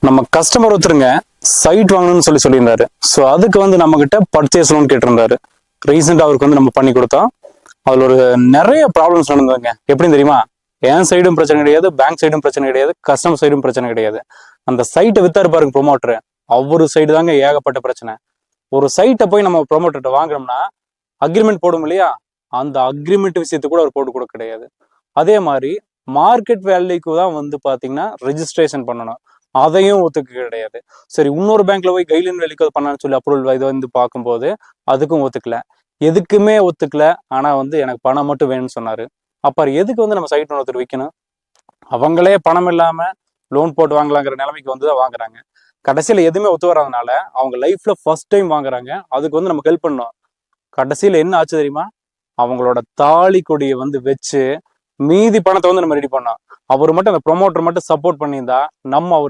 நம்ம customer ஒருத்தருங்க side வாங்கணும்னு சொல்லியிருந்தாரு. ஸோ அதுக்கு வந்து நம்ம கிட்ட பர்ச்சேஸ் லோன் கேட்டிருந்தாரு. ரீசெண்டா அவருக்கு வந்து நம்ம பண்ணி கொடுத்தோம். அதுல ஒரு நிறைய ப்ராப்ளம்ஸ் நடந்ததுங்க. எப்படின்னு தெரியுமா? என் சைடும் பிரச்சனை கிடையாது, பேங்க் சைடும் பிரச்சனை கிடையாது, கஸ்டமர் சைடும் பிரச்சனை கிடையாது. அந்த சைட்டை வித்தாரு பாருங்க ப்ரொமோட்டர், அவரு சைடு தாங்க ஏகப்பட்ட பிரச்சனை. ஒரு சைட்டை போய் நம்ம ப்ரொமோட்டர்கிட்ட வாங்குறோம்னா அக்ரிமெண்ட் போடும் இல்லையா, அந்த அக்ரிமெண்ட் விஷயத்துக்கு கூட அவர் போட்டு கொடுக்க கிடையாது. அதே மாதிரி மார்க்கெட் வேல்யூக்கு தான் வந்து பாத்தீங்கன்னா ரெஜிஸ்ட்ரேஷன் பண்ணணும், அதையும் ஒத்துக்க கிடையாது. சரி, இன்னொரு பேங்க்ல போய் கைட்லைன் வேலைக்கு பண்ணான்னு சொல்லி அப்ரூவல் இதை வந்து பார்க்கும்போது அதுக்கும் ஒத்துக்கல, எதுக்குமே ஒத்துக்கல. ஆனா வந்து எனக்கு பணம் மட்டும் வேணும்னு சொன்னாரு. அப்ப எதுக்கு வந்து நம்ம சைட் ஒருத்தர் விற்கணும்? அவங்களே பணம் இல்லாம லோன் போட்டு வாங்கலாங்கிற நிலைமைக்கு வந்து தான் வாங்குறாங்க. கடைசியில எதுவுமே ஒத்து வராதனால அவங்க லைஃப்ல ஃபர்ஸ்ட் டைம் வாங்குறாங்க. அதுக்கு வந்து நமக்கு ஹெல்ப் பண்ணணும். கடைசியில என்ன ஆச்சு தெரியுமா? அவங்களோட தாலி கொடியை வந்து வச்சு மீதி பணத்தை வந்து நம்ம ரெடி பண்ணோம். அவர் மட்டும் அந்த ப்ரொமோட்டர் மட்டும் சப்போர்ட் பண்ணியிருந்தா நம்ம அவருக்கு